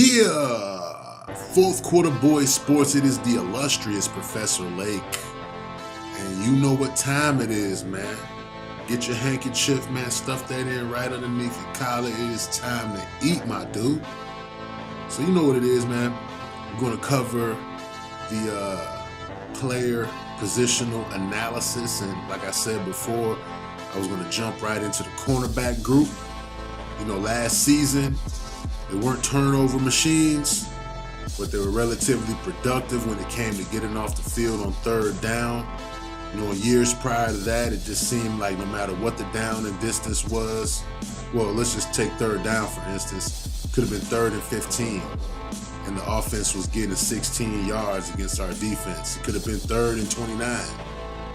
Yeah! Fourth Quarter Boys Sports, it is the illustrious Professor Lake. And you know what time it is, man. Get your handkerchief, man, stuff that in right underneath your collar. It is time to eat, my dude. So you know what it is, man. We're going to cover the player positional analysis. And like I said before, I was going to jump right into the cornerback group. You know, last season, they weren't turnover machines, but they were relatively productive when it came to getting off the field on third down. You know, in years prior to that, it just seemed like no matter what the down and distance was, well, let's just take third down, for instance, could have been 3rd and 15, and the offense was getting 16 yards against our defense. It could have been 3rd and 29,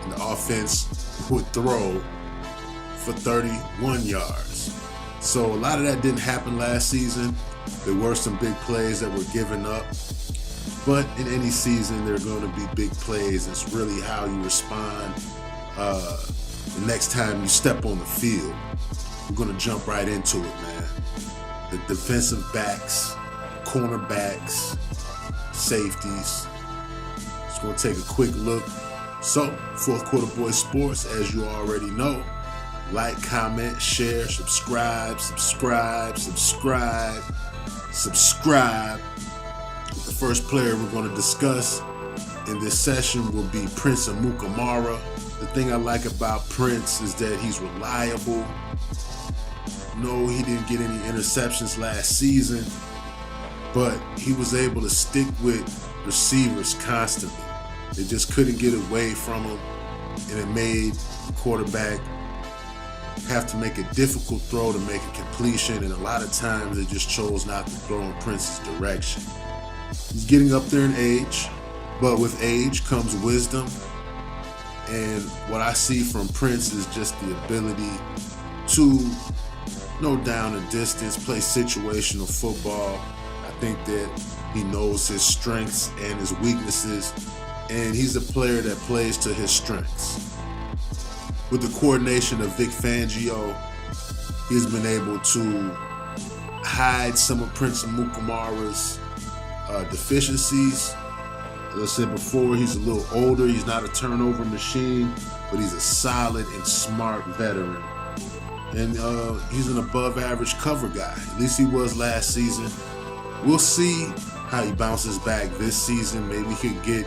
and the offense would throw for 31 yards. So a lot of that didn't happen last season. There were some big plays that were given up. But in any season, there are going to be big plays. It's really how you respond the next time you step on the field. We're going to jump right into it, man. The defensive backs, cornerbacks, safeties. Just going to take a quick look. So, Fourth Quarter Boys Sports, as you already know, like, comment, share, subscribe. The first player we're going to discuss in this session will be Prince Amukamara. The thing I like about Prince is that he's reliable. No, he didn't get any interceptions last season, but he was able to stick with receivers constantly. They just couldn't get away from him, and it made the quarterback have to make a difficult throw to make a completion, and a lot of times they just chose not to throw in Prince's direction. He's getting up there in age, but with age comes wisdom, and what I see from Prince is just the ability to know down and distance, play situational football. I think that he knows his strengths and his weaknesses, and he's a player that plays to his strengths. With the coordination of Vic Fangio, he's been able to hide some of Prince Amukamara's deficiencies. As I said before, he's a little older. He's not a turnover machine, but he's a solid and smart veteran. And he's an above-average cover guy. At least he was last season. We'll see how he bounces back this season. Maybe he could get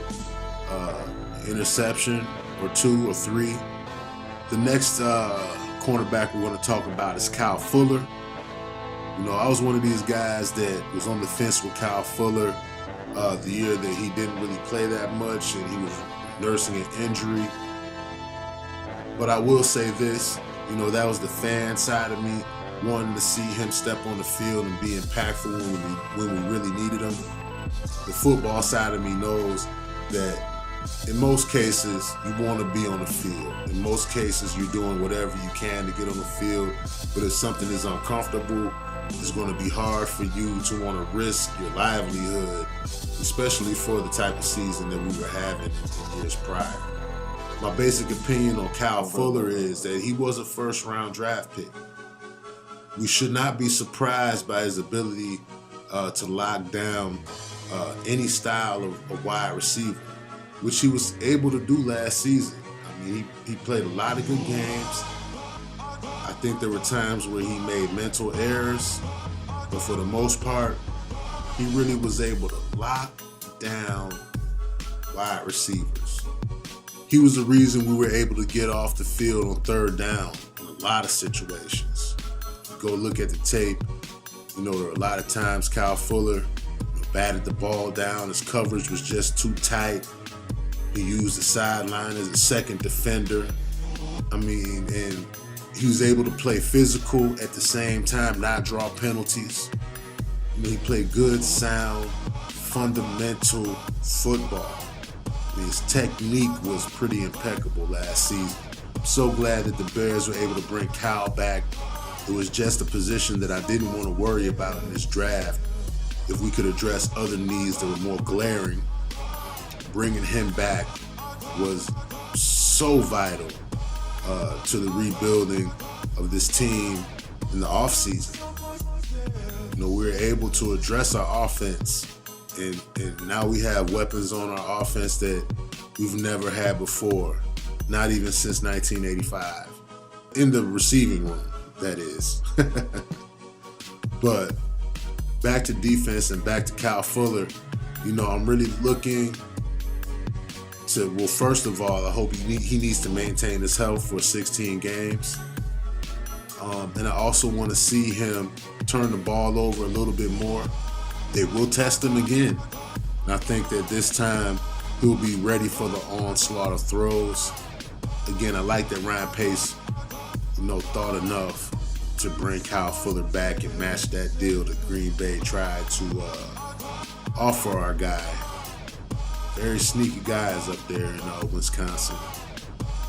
interception or 2 or 3. The next cornerback we're going to talk about is Kyle Fuller. You know, I was one of these guys that was on the fence with Kyle Fuller the year that he didn't really play that much and he was nursing an injury. But I will say this, you know, that was the fan side of me wanting to see him step on the field and be impactful when we really needed him. The football side of me knows that in most cases, you want to be on the field. In most cases, you're doing whatever you can to get on the field. But if something is uncomfortable, it's going to be hard for you to want to risk your livelihood, especially for the type of season that we were having in years prior. My basic opinion on Kyle Fuller is that he was a first-round draft pick. We should not be surprised by his ability to lock down any style of wide receiver, which he was able to do last season. I mean, he played a lot of good games. I think there were times where he made mental errors, but for the most part, he really was able to lock down wide receivers. He was the reason we were able to get off the field on third down in a lot of situations. Go look at the tape. You know, there were a lot of times Kyle Fuller batted the ball down. His coverage was just too tight. He used the sideline as a second defender. I mean, and he was able to play physical at the same time, not draw penalties. I mean, he played good, sound, fundamental football. I mean, his technique was pretty impeccable last season. I'm so glad that the Bears were able to bring Kyle back. It was just a position that I didn't want to worry about in this draft. If we could address other needs that were more glaring, bringing him back was so vital to the rebuilding of this team in the offseason. we're able to address our offense, and now we have weapons on our offense that we've never had before, not even since 1985. In the receiving room, that is. But back to defense and back to Kyle Fuller, I'm really looking to, well, first of all, I hope he needs to maintain his health for 16 games. And I also want to see him turn the ball over a little bit more. They will test him again. And I think that this time he'll be ready for the onslaught of throws. Again, I like that Ryan Pace, thought enough to bring Kyle Fuller back and match that deal that Green Bay tried to offer our guy. Very sneaky guys up there in Wisconsin.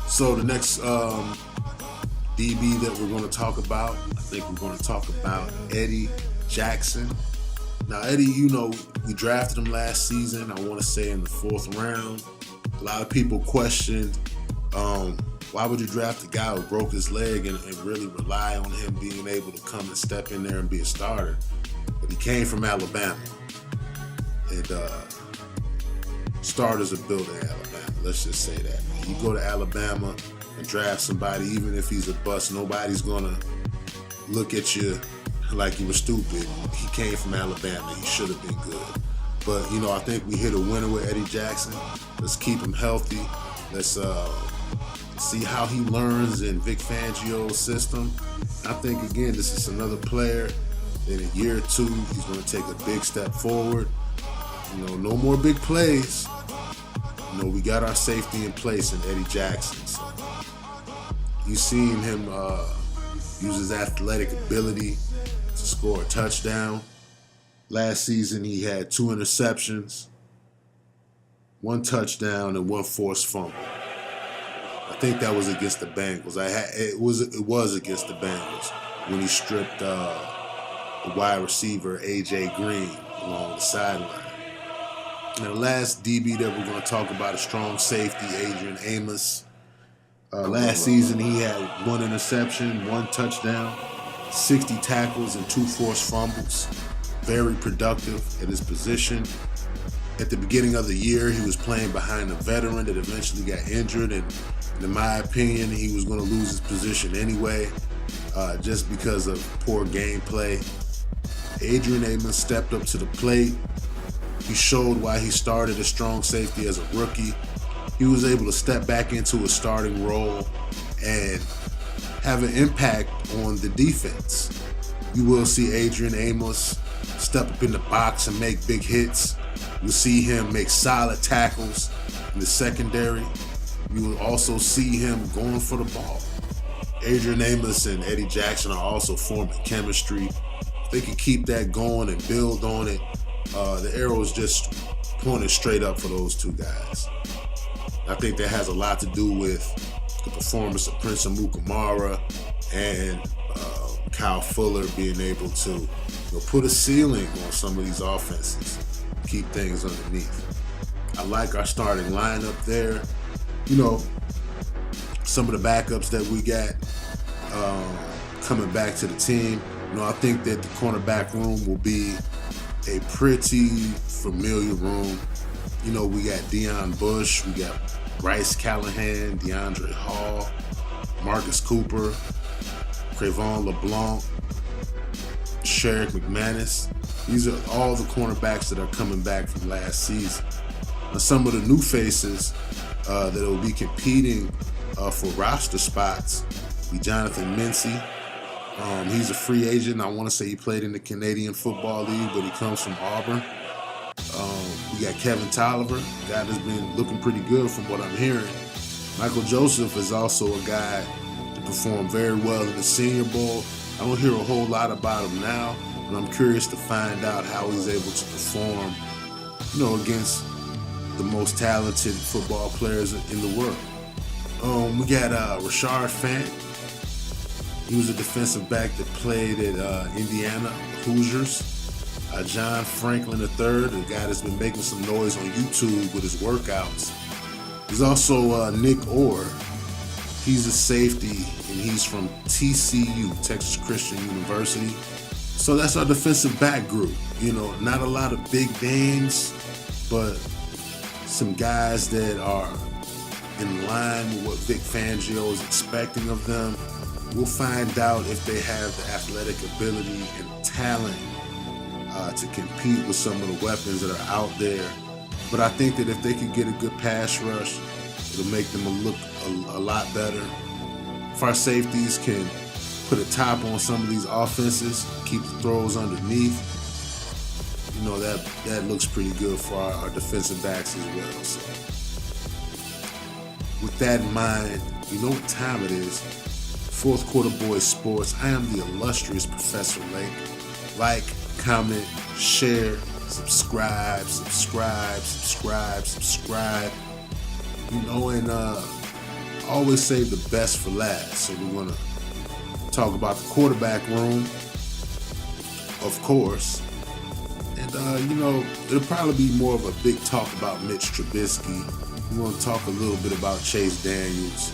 So the next DB that we're going to talk about, I think we're going to talk about Eddie Jackson. Now, Eddie, we drafted him last season, I want to say in the 4th round. A lot of people questioned, why would you draft a guy who broke his leg and really rely on him being able to come and step in there and be a starter? But he came from Alabama. And starters are built in Alabama, let's just say that. You go to Alabama and draft somebody, even if he's a bust, nobody's going to look at you like you were stupid. He came from Alabama. He should have been good. But, I think we hit a winner with Eddie Jackson. Let's keep him healthy. Let's see how he learns in Vic Fangio's system. I think, again, this is another player that in a year or two, he's going to take a big step forward. No more big plays. We got our safety in place in Eddie Jackson. So you've seen him use his athletic ability to score a touchdown. Last season, he had 2 interceptions, 1 touchdown, and 1 forced fumble. I think that was against the Bengals. It was against the Bengals when he stripped the wide receiver A.J. Green along the sideline. Now, the last DB that we're going to talk about is strong safety Adrian Amos. Last season, he had 1 interception, 1 touchdown, 60 tackles, and 2 forced fumbles. Very productive at his position. At the beginning of the year, he was playing behind a veteran that eventually got injured, and in my opinion, he was going to lose his position anyway, just because of poor gameplay. Adrian Amos stepped up to the plate. He showed why he started as strong safety as a rookie. He was able to step back into a starting role and have an impact on the defense. You will see Adrian Amos step up in the box and make big hits. You'll see him make solid tackles in the secondary. You will also see him going for the ball. Adrian Amos and Eddie Jackson are also forming chemistry. If they can keep that going and build on it, the arrow is just pointed straight up for those 2 guys. I think that has a lot to do with the performance of Prince Amukamara and Kyle Fuller being able to put a ceiling on some of these offenses, keep things underneath. I like our starting lineup there. Some of the backups that we got coming back to the team. I think that the cornerback room will be a pretty familiar room. We got Deion Bush, we got Bryce Callahan, DeAndre Hall, Marcus Cooper, Cre'von LeBlanc, Sherrick McManus. These are all the cornerbacks that are coming back from last season. Now, some of the new faces that will be competing for roster spots be Jonathan Mincy. He's a free agent. I want to say he played in the Canadian Football League, but he comes from Auburn. We got Kevin Tolliver, a guy that's been looking pretty good from what I'm hearing. Michael Joseph is also a guy that performed very well in the Senior Bowl. I don't hear a whole lot about him now, but I'm curious to find out how he's able to perform, against the most talented football players in the world. We got Rashard Fant. He was a defensive back that played at Indiana Hoosiers. John Franklin III, the guy that's been making some noise on YouTube with his workouts. There's also Nick Orr. He's a safety, and he's from TCU, Texas Christian University. So that's our defensive back group. You know, not a lot of big names, but some guys that are in line with what Vic Fangio is expecting of them. We'll find out if they have the athletic ability and talent to compete with some of the weapons that are out there. But I think that if they could get a good pass rush, it'll make them look a lot better. If our safeties can put a top on some of these offenses, keep the throws underneath, you know, that looks pretty good for our defensive backs as well. So with that in mind, you know what time it is. Fourth Quarter Boys Sports. I am the illustrious Professor Lake. Like, comment, share, subscribe. You know, and always save the best for last. So we're gonna talk about the quarterback room, of course. And you know, it'll probably be more of a big talk about Mitch Trubisky. We're gonna talk a little bit about Chase Daniels,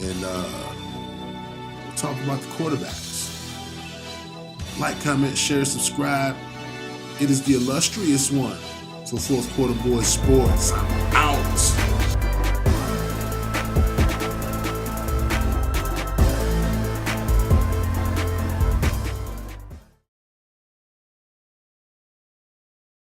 and we'll talk about the quarterbacks. Like, comment, share, subscribe. It is the illustrious one for Fourth Quarter Boys Sports. I'm out.